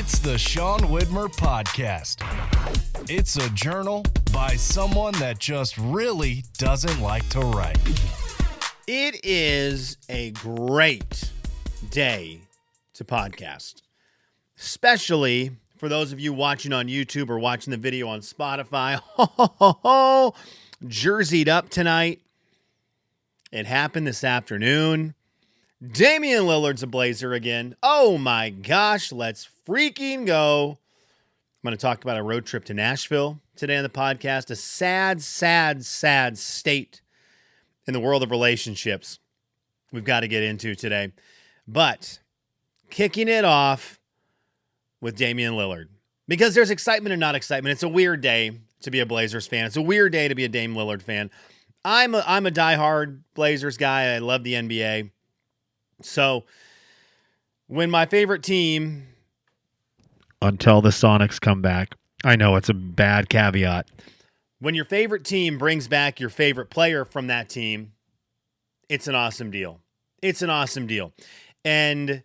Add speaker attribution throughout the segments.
Speaker 1: It's the Sean Widmer Podcast. It's a journal by someone that just really doesn't like to write.
Speaker 2: It is a great day to podcast, especially for those of you watching on YouTube or watching the video on Spotify. Jerseyed up tonight. It happened this afternoon. Damian Lillard's a Blazer again. Oh my gosh, let's freaking go. I'm going to talk about a road trip to Nashville today on the podcast. A sad, sad, sad state in the world of relationships we've got to get into today. But kicking it off with Damian Lillard, because there's excitement and not excitement. It's a weird day to be a Blazers fan. It's a weird day to be a Dame Lillard fan. I'm a diehard Blazers guy. I love the NBA. So when my favorite team, until the Sonics come back, I know it's a bad caveat. When your favorite team brings back your favorite player from that team, it's an awesome deal. It's an awesome deal. And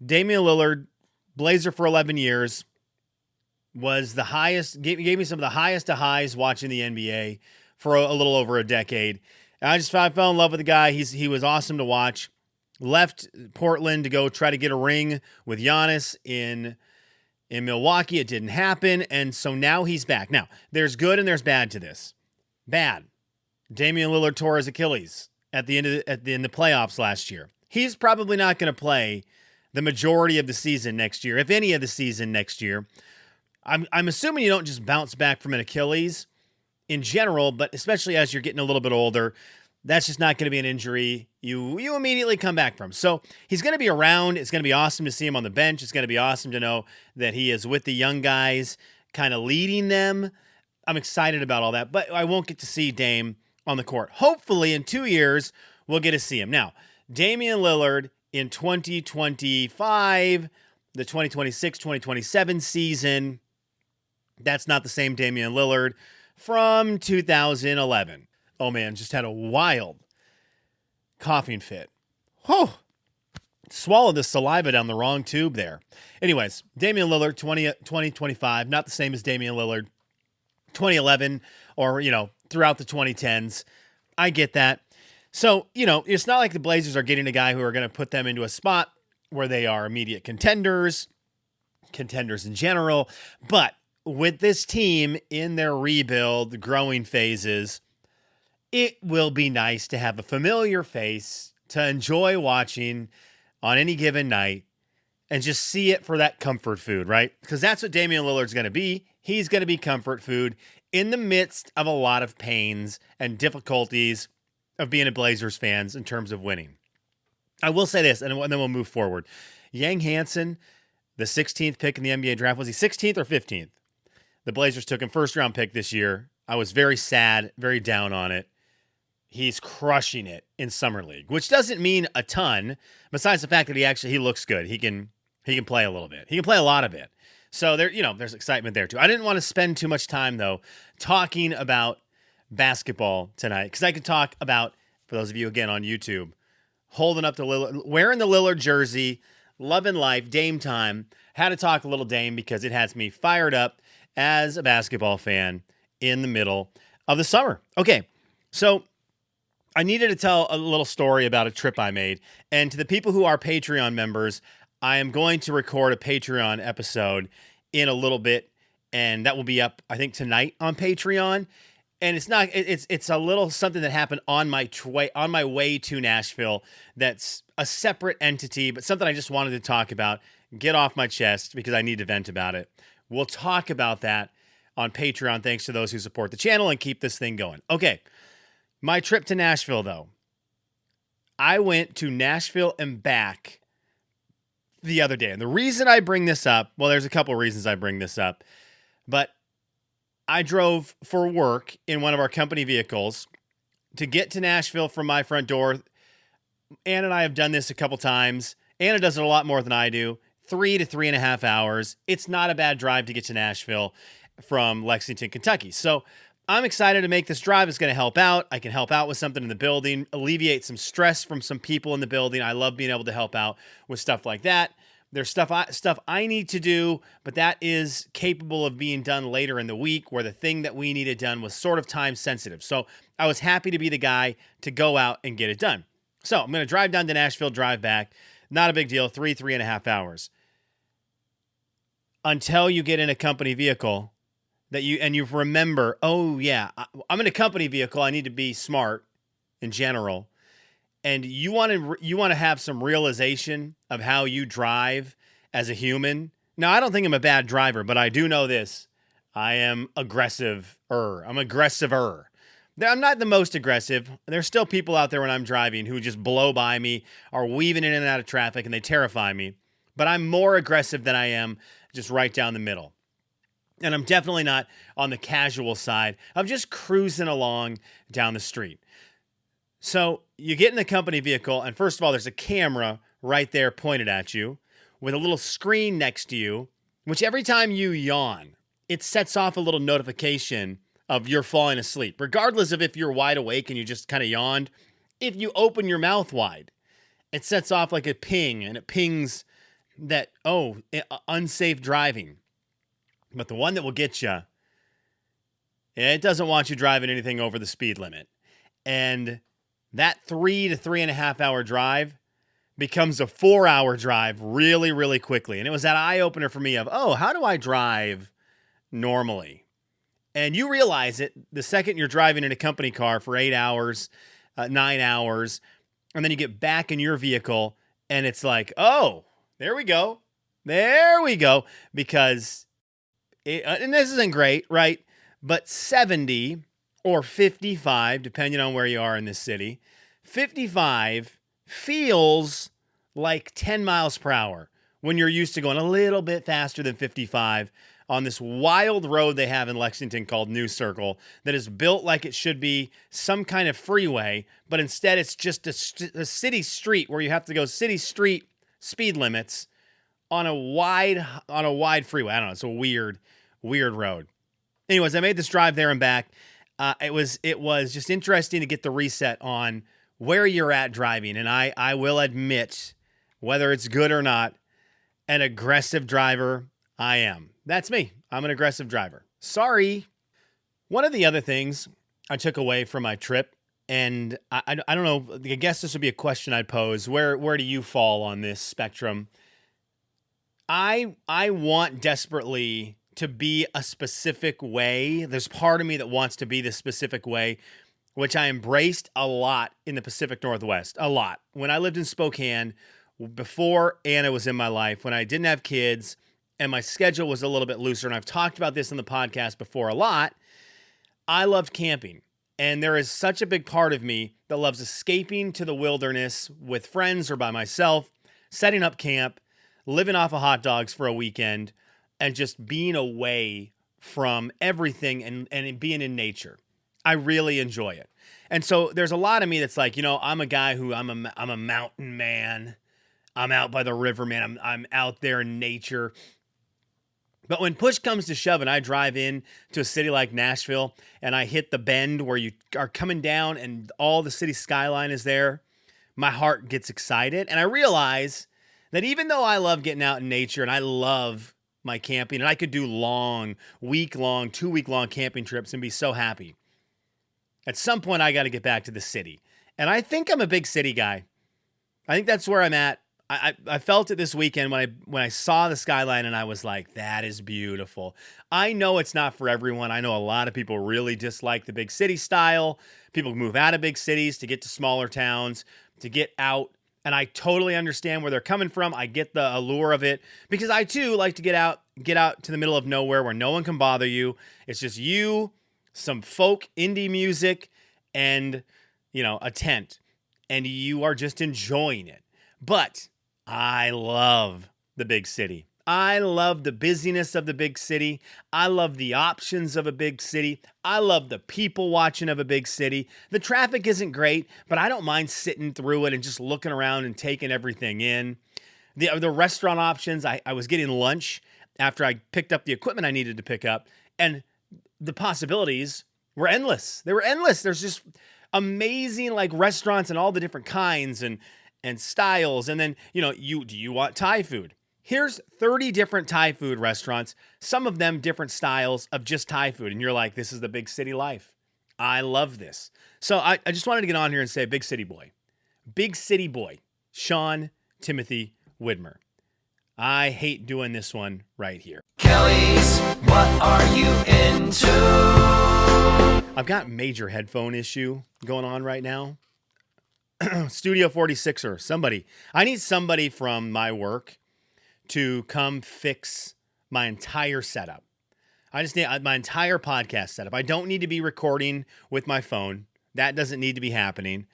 Speaker 2: Damian Lillard, Blazer for 11 years, was the highest, gave me some of the highest of highs watching the NBA for a little over a decade. And I fell in love with the guy. He was awesome to watch. Left Portland to go try to get a ring with Giannis in Milwaukee. It didn't happen, and so now he's back. Now, there's good and there's bad to this. Bad. Damian Lillard tore his Achilles in the playoffs last year. He's probably not going to play the majority of the season next year, if any of the season next year. I'm assuming you don't just bounce back from an Achilles in general, but especially as you're getting a little bit older, that's just not going to be an injury you immediately come back from. So he's going to be around. It's going to be awesome to see him on the bench. It's going to be awesome to know that he is with the young guys, kind of leading them. I'm excited about all that, but I won't get to see Dame on the court. Hopefully in 2 years, we'll get to see him. Now, Damian Lillard in 2025, the 2026-2027 season, that's not the same Damian Lillard from 2011. Oh, man, just had a wild coughing fit. Whew. Swallowed the saliva down the wrong tube there. Anyways, Damian Lillard, 2025, not the same as Damian Lillard, 2011 or, throughout the 2010s. I get that. So, it's not like the Blazers are getting a guy who are going to put them into a spot where they are immediate contenders in general. But with this team in their rebuild, the growing phases, it will be nice to have a familiar face to enjoy watching on any given night and just see it for that comfort food, right? Because that's what Damian Lillard's going to be. He's going to be comfort food in the midst of a lot of pains and difficulties of being a Blazers fans in terms of winning. I will say this, and then we'll move forward. Yang Hansen, the 16th pick in the NBA draft, was he 16th or 15th? The Blazers took him first-round pick this year. I was very sad, very down on it. He's crushing it in Summer League, which doesn't mean a ton, besides the fact that he looks good. He can play a little bit. He can play a lot of it. So there's excitement there too. I didn't want to spend too much time though talking about basketball tonight, because I could talk about, for those of you again on YouTube, holding up the Lillard, wearing the Lillard jersey, loving life, Dame time. Had to talk a little Dame because it has me fired up as a basketball fan in the middle of the summer. Okay, so I needed to tell a little story about a trip I made. And to the people who are Patreon members, I am going to record a Patreon episode in a little bit, and that will be up, I think, tonight on Patreon. And it's a little something that happened on my way to Nashville that's a separate entity, but something I just wanted to talk about, get off my chest because I need to vent about it. We'll talk about that on Patreon, thanks to those who support the channel and keep this thing going. Okay. My trip to Nashville, though. I went to Nashville and back the other day. And the reason I bring this up, well, there's a couple of reasons I bring this up, but I drove for work in one of our company vehicles to get to Nashville from my front door. Anna and I have done this a couple times. Anna does it a lot more than I do. 3 to 3.5 hours. It's not a bad drive to get to Nashville from Lexington, Kentucky. So I'm excited to make this drive. It's going to help out. I can help out with something in the building, alleviate some stress from some people in the building. I love being able to help out with stuff like that. There's stuff I need to do, but that is capable of being done later in the week, where the thing that we needed done was sort of time sensitive. So I was happy to be the guy to go out and get it done. So I'm going to drive down to Nashville, drive back. Not a big deal, 3.5 hours. Until you get in a company vehicle that you remember, oh yeah, I'm in a company vehicle. I need to be smart in general. And you want to have some realization of how you drive as a human. Now, I don't think I'm a bad driver, but I do know this. I am aggressive-er. I'm aggressive-er. I'm not the most aggressive. There's still people out there when I'm driving who just blow by me, are weaving in and out of traffic, and they terrify me. But I'm more aggressive than I am just right down the middle. And I'm definitely not on the casual side of just cruising along down the street. So you get in the company vehicle, and first of all, there's a camera right there pointed at you with a little screen next to you, which every time you yawn, it sets off a little notification of you're falling asleep, regardless of if you're wide awake and you just kind of yawned. If you open your mouth wide, it sets off like a ping, and it pings that, unsafe driving. But the one that will get you, it doesn't want you driving anything over the speed limit. And that 3 to 3.5 hour drive becomes a 4-hour drive really, really quickly. And it was that eye-opener for me of, how do I drive normally? And you realize it the second you're driving in a company car for 8 hours, 9 hours, and then you get back in your vehicle, and it's like, there we go. There we go. Because, and this isn't great, right? But 70 or 55, depending on where you are in this city, 55 feels like 10 miles per hour when you're used to going a little bit faster than 55 on this wild road they have in Lexington called New Circle that is built like it should be some kind of freeway, but instead it's just a city street where you have to go city street speed limits on a wide freeway. I don't know. It's a weird road. Anyways, I made this drive there and back. It was just interesting to get the reset on where you're at driving. And I will admit, whether it's good or not, an aggressive driver I am. That's me. I'm an aggressive driver. Sorry. One of the other things I took away from my trip, and I don't know, I guess this would be a question I'd pose. Where do you fall on this spectrum? I want desperately to be a specific way. There's part of me that wants to be this specific way, which I embraced a lot in the Pacific Northwest. A lot. When I lived in Spokane, before Anna was in my life, when I didn't have kids and my schedule was a little bit looser, and I've talked about this on the podcast before a lot, I loved camping. And there is such a big part of me that loves escaping to the wilderness with friends or by myself, setting up camp, living off of hot dogs for a weekend, and just being away from everything and being in nature. I really enjoy it. And so there's a lot of me that's like, I'm a guy who I'm a mountain man. I'm out by the river, man. I'm out there in nature. But when push comes to shove and I drive in to a city like Nashville and I hit the bend where you are coming down and all the city skyline is there, my heart gets excited. And I realize that even though I love getting out in nature and I love my camping, and I could do long, week-long, 2-week-long camping trips and be so happy, at some point I got to get back to the city. And I think I'm a big city guy. I think that's where I'm at. I felt it this weekend when I saw the skyline and I was like, that is beautiful. I know it's not for everyone. I know a lot of people really dislike the big city style. People move out of big cities to get to smaller towns, to get out. And I totally understand where they're coming from. I get the allure of it because I too like to get out to the middle of nowhere where no one can bother you. It's just you, some folk indie music, and a tent, and you are just enjoying it. But I love the big city. I love the busyness of the big city. I love the options of a big city. I love the people watching of a big city. The traffic isn't great, but I don't mind sitting through it and just looking around and taking everything in. The restaurant options, I was getting lunch after I picked up the equipment I needed to pick up, and the possibilities were endless. They were endless. There's just amazing restaurants and all the different kinds and styles. And then, do you want Thai food? Here's 30 different Thai food restaurants, some of them different styles of just Thai food. And you're like, this is the big city life. I love this. So I just wanted to get on here and say big city boy, Sean Timothy Widmer. I hate doing this one right here.
Speaker 3: Kelly's, what are you into?
Speaker 2: I've got major headphone issue going on right now. Studio 46er, somebody. I need somebody from my work to come fix my entire setup. I just need my entire podcast setup. I don't need to be recording with my phone. That doesn't need to be happening.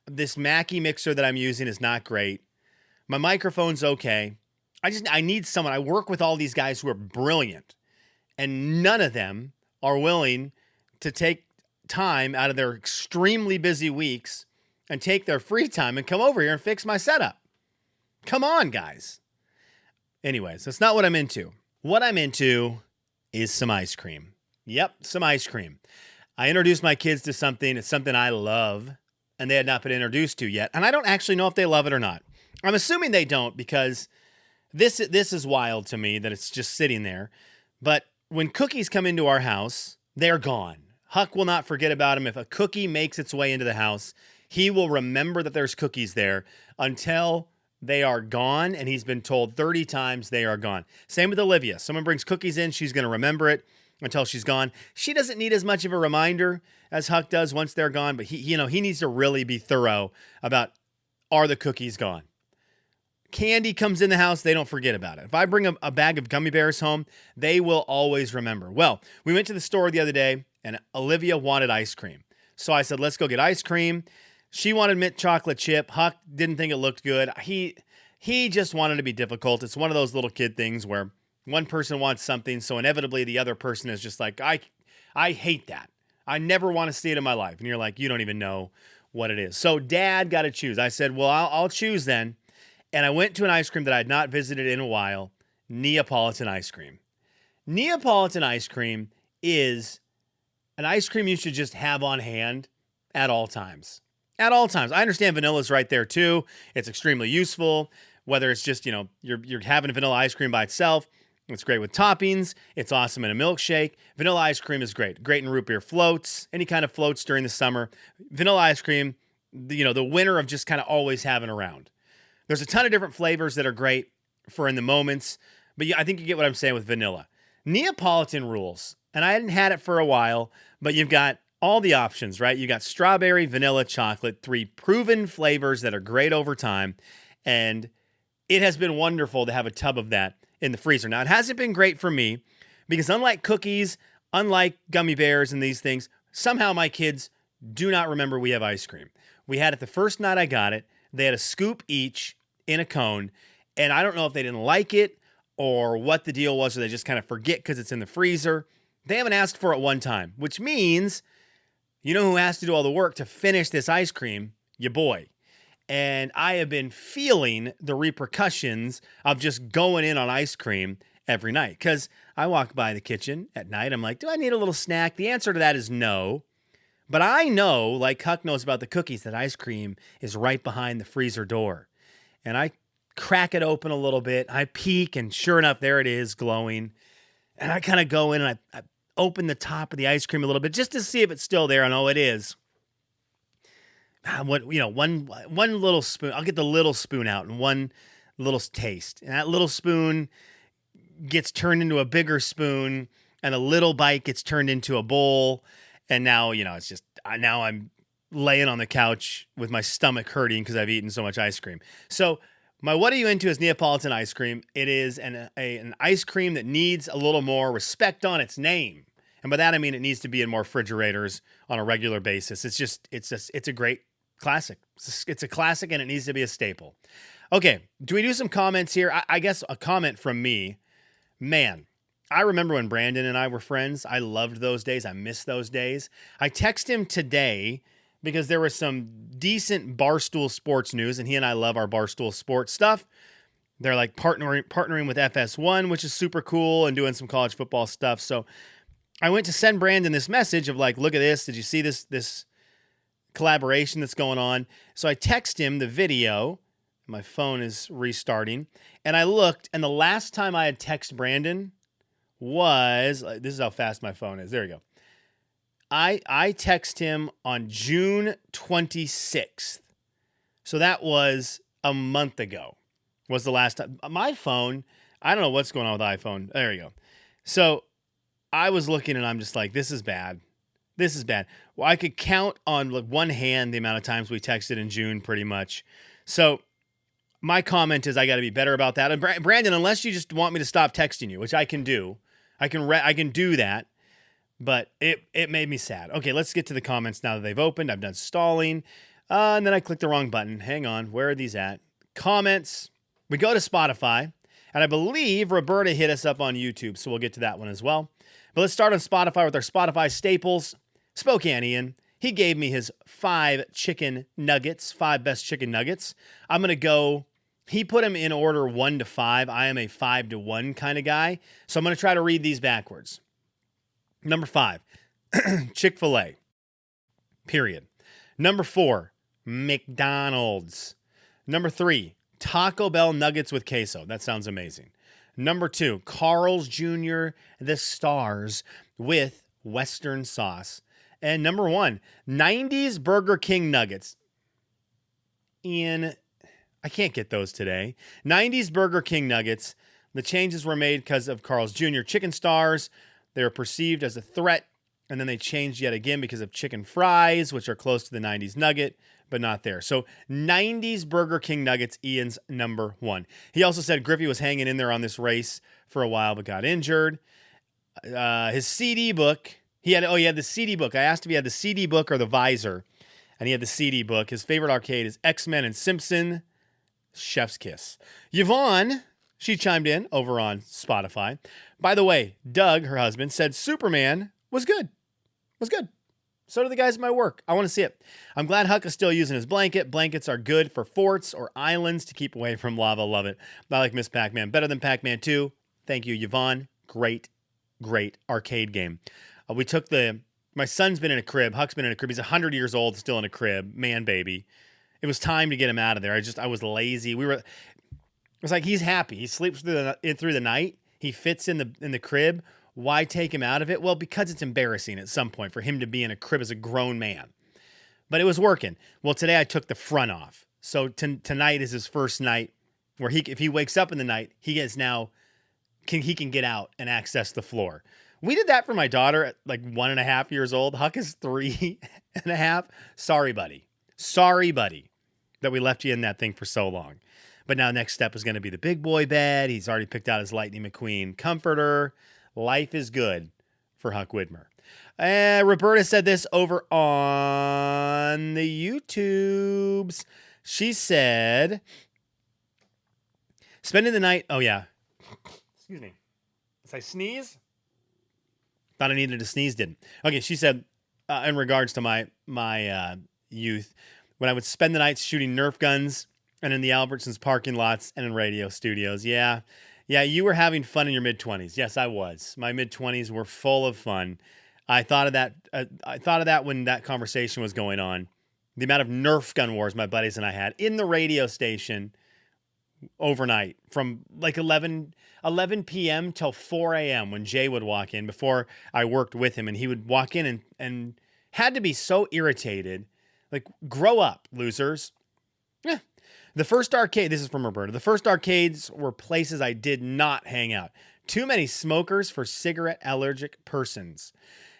Speaker 2: This Mackie mixer that I'm using is not great. My microphone's okay. I need someone. I work with all these guys who are brilliant, and none of them are willing to take time out of their extremely busy weeks and take their free time and come over here and fix my setup. Come on, guys. Anyways, that's not what I'm into. What I'm into is some ice cream. Yep, some ice cream. I introduced my kids to something. It's something I love, and they had not been introduced to yet. And I don't actually know if they love it or not. I'm assuming they don't, because this is wild to me that it's just sitting there. But when cookies come into our house, they're gone. Huck will not forget about them. If a cookie makes its way into the house, he will remember that there's cookies there until they are gone, and he's been told 30 times they are gone. Same with Olivia. Someone brings cookies in, she's going to remember it until she's gone. She doesn't need as much of a reminder as Huck does once they're gone, but he needs to really be thorough about, are the cookies gone? Candy comes in the house, they don't forget about it. If I bring a bag of gummy bears home, they will always remember. Well, we went to the store the other day, and Olivia wanted ice cream. So I said, let's go get ice cream. She wanted mint chocolate chip. Huck didn't think it looked good. He just wanted to be difficult. It's one of those little kid things where one person wants something, so inevitably the other person is just like, I hate that. I never want to see it in my life. And you're like, you don't even know what it is. So Dad got to choose. I said, well, I'll choose then. And I went to an ice cream that I had not visited in a while, Neopolitan ice cream. Neapolitan ice cream is an ice cream you should just have on hand at all times. At all times. I understand vanilla's right there too. It's extremely useful. Whether it's just, you're having vanilla ice cream by itself. It's great with toppings. It's awesome in a milkshake. Vanilla ice cream is great. Great in root beer floats. Any kind of floats during the summer. Vanilla ice cream, the winner of just kind of always having around. There's a ton of different flavors that are great for in the moments, but I think you get what I'm saying with vanilla. Neapolitan rules, and I hadn't had it for a while, but you've got all the options, right? You got strawberry, vanilla, chocolate, 3 proven flavors that are great over time, and it has been wonderful to have a tub of that in the freezer. Now, it hasn't been great for me because unlike cookies, unlike gummy bears and these things, somehow my kids do not remember we have ice cream. We had it the first night I got it. They had a scoop each in a cone, and I don't know if they didn't like it or what the deal was, or they just kind of forget because it's in the freezer. They haven't asked for it one time, which means, you know who has to do all the work to finish this ice cream? Your boy. And I have been feeling the repercussions of just going in on ice cream every night, because I walk by the kitchen at night. I'm like, do I need a little snack? The answer to that is no. But I know, like Huck knows about the cookies, that ice cream is right behind the freezer door. And I crack it open a little bit. I peek, and sure enough, there it is, glowing. And I kind of go in and I open the top of the ice cream a little bit just to see if it's still there. And oh, it is. One little spoon. I'll get the little spoon out and one little taste. And that little spoon gets turned into a bigger spoon, and a little bite gets turned into a bowl. And now, it's just, now I'm laying on the couch with my stomach hurting because I've eaten so much ice cream. So my what are you into is Neapolitan ice cream. It is an ice cream that needs a little more respect on its name. And by that, I mean it needs to be in more refrigerators on a regular basis. It's a great classic. It's a classic, and it needs to be a staple. Okay, do we do some comments here? I guess a comment from me. Man, I remember when Brandon and I were friends. I loved those days. I miss those days. I text him today because there was some decent Barstool Sports news, and he and I love our Barstool Sports stuff. They're like partnering with FS1, which is super cool, and doing some college football stuff. So I went to send Brandon this message of like, look at this. Did you see this collaboration that's going on? So I text him the video My phone is restarting. And I looked, and the last time I had texted Brandon was, this is how fast my phone is. There you go. I text him on June 26th. So that was a month ago, was the last time. My phone, I don't know what's going on with iPhone. There you go. So I was looking and I'm just like, this is bad. This is bad. Well, I could count on like one hand the amount of times we texted in June pretty much. So my comment is I got to be better about that. And Brandon, unless you just want me to stop texting you, which I can do. I can do that. But it made me sad. Okay, let's get to the comments now that they've opened. I've done stalling. And then I clicked the wrong button. Hang on. Where are these at? Comments. We go to Spotify. And I believe Roberta hit us up on YouTube. So we'll get to that one as well. But let's start on Spotify with our Spotify staples. Spokane Ian. He gave me his 5 chicken nuggets. 5 best chicken nuggets. I'm going to go. He put them in order 1 to 5. I am a 5 to 1 kind of guy. So I'm going to try to read these backwards. Number 5, Chick-fil-A, period. Number 4, McDonald's. Number 3, Taco Bell nuggets with queso. That sounds amazing. Number 2, Carl's Jr. The Stars with Western sauce. And number 1, 90s Burger King nuggets. Ian, I can't get those today. 90s Burger King nuggets. The changes were made because of Carl's Jr. Chicken Stars. They were perceived as a threat, and then they changed yet again because of chicken fries, which are close to the 90s nugget, but not there. So 90s Burger King nuggets, Ian's number 1. He also said Griffey was hanging in there on this race for a while, but got injured. His CD book, he had the CD book. I asked if he had the CD book or the visor, and he had the CD book. His favorite arcade is X-Men and Simpson. Chef's kiss. Yvonne, she chimed in over on Spotify. By the way, Doug, her husband, said Superman was good. Was good. So do the guys at my work. I want to see it. I'm glad Huck is still using his blanket. Blankets are good for forts or islands to keep away from lava. Love it. I like Miss Pac-Man better than Pac-Man 2. Thank you, Yvonne. Great, great arcade game. My son's been in a crib. Huck's been in a crib. He's 100 years old, still in a crib. Man, baby. It was time to get him out of there. I was lazy. It was like he's happy. He sleeps through the night. He fits in the crib. Why take him out of it? Well, because it's embarrassing at some point for him to be in a crib as a grown man. But it was working. Well, today I took the front off. So tonight is his first night where if he wakes up in the night, he can get out and access the floor. We did that for my daughter at like 1.5 years old. Huck is 3.5. Sorry, buddy. Sorry, buddy, that we left you in that thing for so long. But now next step is going to be the big boy bed. He's already picked out his Lightning McQueen comforter. Life is good for Huck Widmer. Roberta said this over on the YouTubes. She said, spending the night. Oh, yeah. Excuse me. Did I sneeze? Thought I needed to sneeze, didn't. Okay, she said, in regards to my youth, when I would spend the nights shooting Nerf guns and in the Albertsons parking lots and in radio studios. Yeah, you were having fun in your mid-20s. Yes, I was. My mid-20s were full of fun. I thought of that when that conversation was going on. The amount of Nerf gun wars my buddies and I had in the radio station overnight from like 11 p.m. till 4 a.m. when Jay would walk in before I worked with him, and he would walk in and had to be so irritated. Like, grow up, losers. Yeah. The first arcade, this is from Roberta. The first arcades were places I did not hang out. Too many smokers for cigarette allergic persons.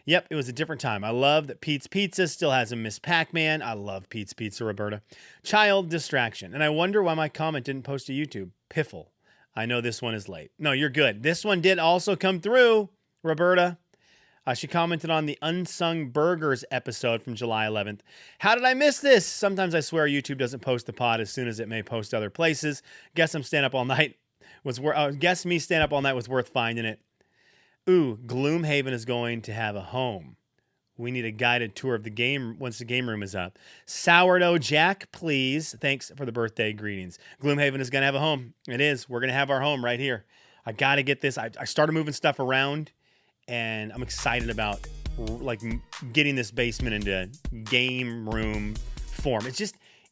Speaker 2: Yep, it was a different time. I love that Pete's Pizza still has a Miss Pac-Man. I love Pete's Pizza, Roberta. Child distraction. And I wonder why my comment didn't post to YouTube. Piffle. I know this one is late. No, you're good. This one did also come through, Roberta. She commented on the Unsung Burgers episode from July 11th. How did I miss this? Sometimes I swear YouTube doesn't post the pod as soon as it may post other places. Guess me staying up all night was worth finding it. Ooh, Gloomhaven is going to have a home. We need a guided tour of the game once the game room is up. Sourdough Jack, please. Thanks for the birthday greetings. Gloomhaven is going to have a home. It is. We're going to have our home right here. I got to get this. I started moving stuff around, and I'm excited about like getting this basement into game room form.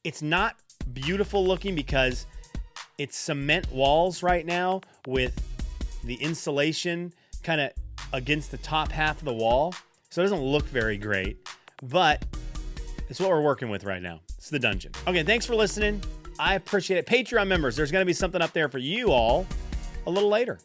Speaker 2: It's not beautiful looking because it's cement walls right now with the insulation kind of against the top half of the wall. So it doesn't look very great, but it's what we're working with right now. It's the dungeon. Okay, thanks for listening. I appreciate it. Patreon members, there's going to be something up there for you all a little later.